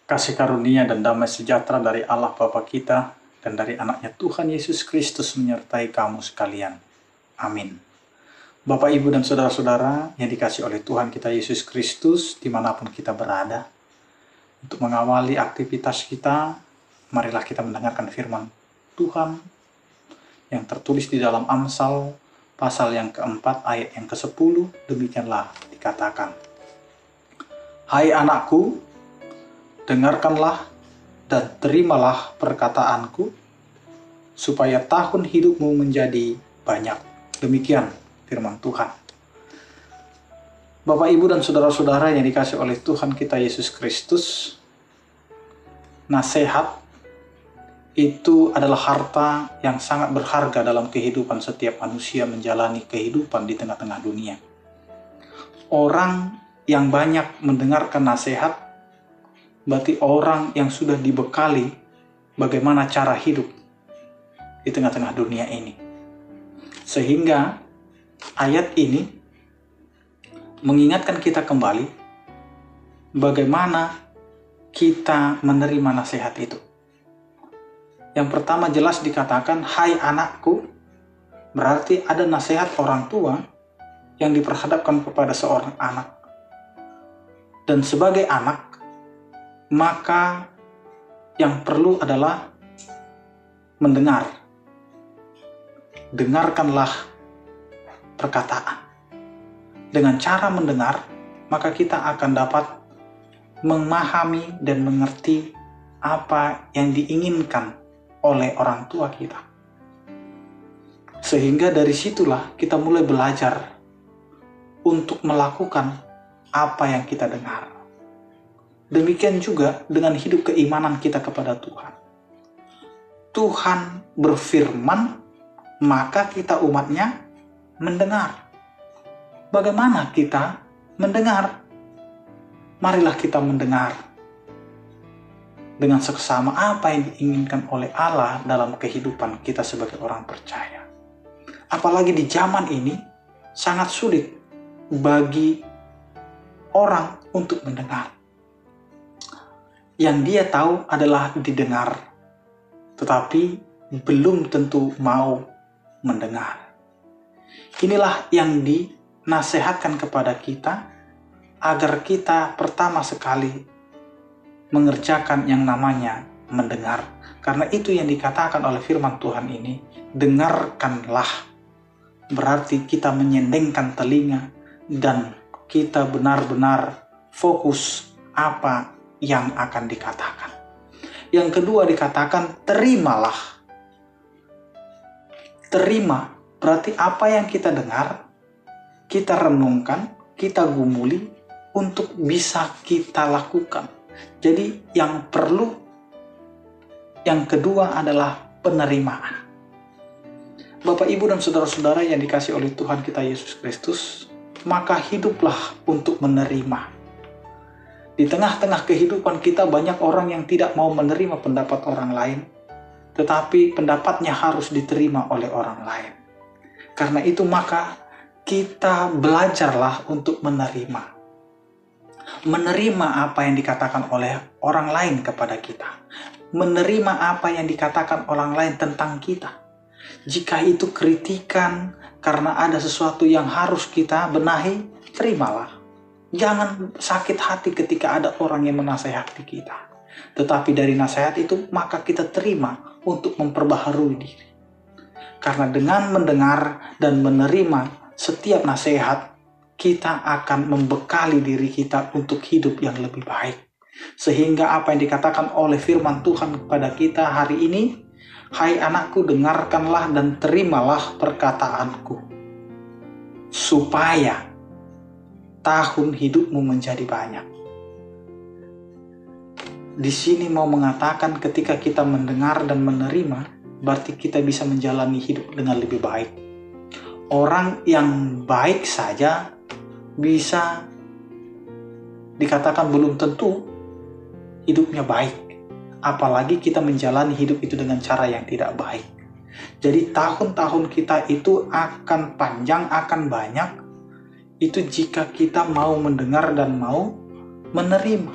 Kasih karunia dan damai sejahtera dari Allah Bapa kita dan dari anaknya Tuhan Yesus Kristus menyertai kamu sekalian. Amin. Bapak, Ibu, dan saudara-saudara yang dikasih oleh Tuhan kita Yesus Kristus dimanapun kita berada, untuk mengawali aktivitas kita, marilah kita mendengarkan firman Tuhan yang tertulis di dalam Amsal pasal yang keempat ayat yang ke-10. Demikianlah dikatakan, "Hai anakku, dengarkanlah dan terimalah perkataanku, supaya tahun hidupmu menjadi banyak." Demikian firman Tuhan. Bapak, Ibu, dan saudara-saudara yang dikasih oleh Tuhan kita Yesus Kristus, nasihat itu adalah harta yang sangat berharga dalam kehidupan setiap manusia menjalani kehidupan di tengah-tengah dunia. Orang yang banyak mendengarkan nasihat berarti orang yang sudah dibekali bagaimana cara hidup di tengah-tengah dunia ini. Sehingga ayat ini mengingatkan kita kembali bagaimana kita menerima nasihat itu. Yang pertama jelas dikatakan, "Hai anakku," berarti ada nasihat orang tua yang diperhadapkan kepada seorang anak. Dan sebagai anak, maka yang perlu adalah mendengar. Dengarkanlah perkataan. Dengan cara mendengar, maka kita akan dapat memahami dan mengerti apa yang diinginkan oleh orang tua kita. Sehingga dari situlah kita mulai belajar untuk melakukan apa yang kita dengar. Demikian juga dengan hidup keimanan kita kepada Tuhan. Tuhan berfirman, maka kita umatnya mendengar. Bagaimana kita mendengar? Marilah kita mendengar dengan seksama apa yang diinginkan oleh Allah dalam kehidupan kita sebagai orang percaya. Apalagi di zaman ini sangat sulit bagi orang untuk mendengar. Yang dia tahu adalah didengar, tetapi belum tentu mau mendengar. Inilah yang dinasehatkan kepada kita agar kita pertama sekali mengerjakan yang namanya mendengar. Karena itu yang dikatakan oleh firman Tuhan ini, dengarkanlah. Berarti kita menyendengkan telinga dan kita benar-benar fokus apa yang akan dikatakan. Yang kedua dikatakan terimalah. Terima berarti apa yang kita dengar, kita renungkan, kita gumuli untuk bisa kita lakukan. Jadi yang perlu, yang kedua adalah penerimaan. Bapak, Ibu, dan saudara-saudara yang dikasih oleh Tuhan kita Yesus Kristus, maka hiduplah untuk menerima. Di tengah-tengah kehidupan kita banyak orang yang tidak mau menerima pendapat orang lain, tetapi pendapatnya harus diterima oleh orang lain. Karena itu maka kita belajarlah untuk menerima. Menerima apa yang dikatakan oleh orang lain kepada kita. Menerima apa yang dikatakan orang lain tentang kita. Jika itu kritikan karena ada sesuatu yang harus kita benahi, terimalah. Jangan sakit hati ketika ada orang yang menasehati kita. Tetapi dari nasihat itu maka kita terima untuk memperbaharui diri. Karena dengan mendengar dan menerima setiap nasihat, kita akan membekali diri kita untuk hidup yang lebih baik. Sehingga apa yang dikatakan oleh firman Tuhan kepada kita hari ini, "Hai anakku, dengarkanlah dan terimalah perkataanku, supaya tahun hidupmu menjadi banyak." Di sini mau mengatakan ketika kita mendengar dan menerima, berarti kita bisa menjalani hidup dengan lebih baik. Orang yang baik saja bisa dikatakan belum tentu hidupnya baik. Apalagi kita menjalani hidup itu dengan cara yang tidak baik. Jadi tahun-tahun kita itu akan panjang, akan banyak, itu jika kita mau mendengar dan mau menerima.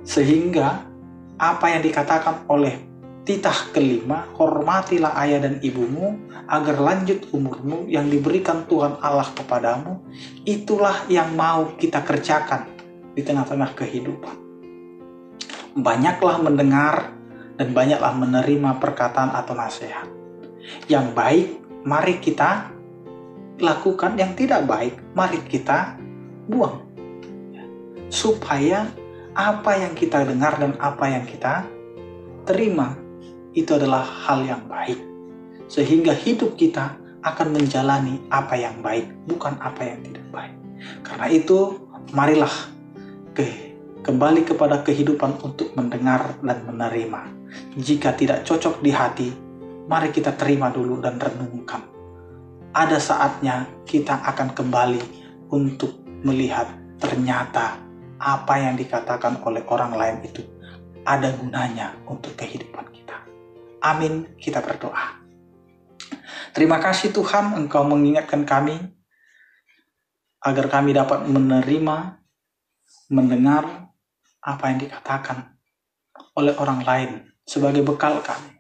Sehingga apa yang dikatakan oleh titah kelima, hormatilah ayah dan ibumu agar lanjut umurmu yang diberikan Tuhan Allah kepadamu, itulah yang mau kita kerjakan di tengah-tengah kehidupan. Banyaklah mendengar dan banyaklah menerima perkataan atau nasihat. Yang baik, mari kita lakukan. Yang tidak baik, mari kita buang. Supaya apa yang kita dengar dan apa yang kita terima itu adalah hal yang baik. Sehingga hidup kita akan menjalani apa yang baik, bukan apa yang tidak baik. Karena itu, marilah kembali kepada kehidupan untuk mendengar dan menerima. Jika tidak cocok di hati, mari kita terima dulu dan renungkan. Ada saatnya kita akan kembali untuk melihat ternyata apa yang dikatakan oleh orang lain itu ada gunanya untuk kehidupan kita. Amin, kita berdoa. Terima kasih Tuhan, Engkau mengingatkan kami agar kami dapat menerima, mendengar apa yang dikatakan oleh orang lain sebagai bekal kami.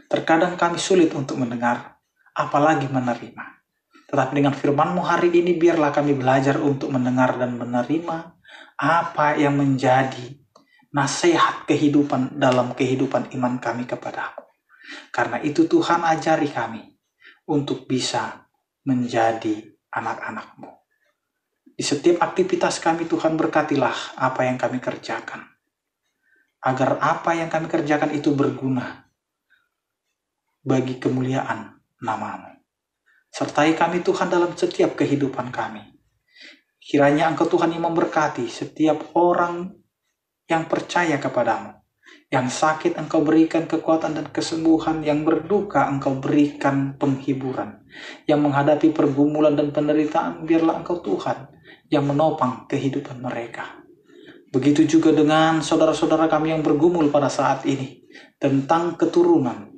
Terkadang kami sulit untuk mendengar, apalagi menerima. Tetapi dengan firman-Mu hari ini, biarlah kami belajar untuk mendengar dan menerima apa yang menjadi nasihat kehidupan dalam kehidupan iman kami kepadamu. Karena itu Tuhan, ajari kami untuk bisa menjadi anak-anak-Mu. Di setiap aktivitas kami, Tuhan, berkatilah apa yang kami kerjakan. Agar apa yang kami kerjakan itu berguna bagi kemuliaan nama-Mu. Sertai kami Tuhan dalam setiap kehidupan kami. Kiranya Engkau Tuhan yang memberkati setiap orang yang percaya kepadamu. Yang sakit Engkau berikan kekuatan dan kesembuhan, yang berduka Engkau berikan penghiburan. Yang menghadapi pergumulan dan penderitaan, biarlah Engkau Tuhan yang menopang kehidupan mereka. Begitu juga dengan saudara-saudara kami yang bergumul pada saat ini tentang keturunan.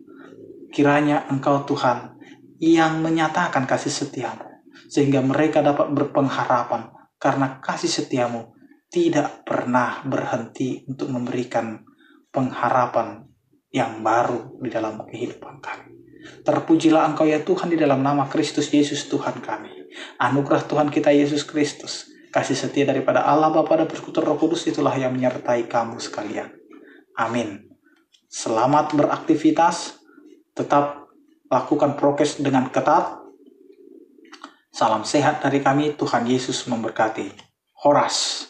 Kiranya Engkau Tuhan yang menyatakan kasih setiamu, sehingga mereka dapat berpengharapan karena kasih setiamu tidak pernah berhenti untuk memberikan pengharapan yang baru di dalam kehidupan kami. Terpujilah Engkau ya Tuhan di dalam nama Kristus Yesus Tuhan kami. Anugerah Tuhan kita Yesus Kristus, kasih setia daripada Allah Bapa dan Persekutuan Roh Kudus itulah yang menyertai kamu sekalian. Amin. Selamat beraktivitas, tetap lakukan prokes dengan ketat. Salam sehat dari kami, Tuhan Yesus memberkati. Horas.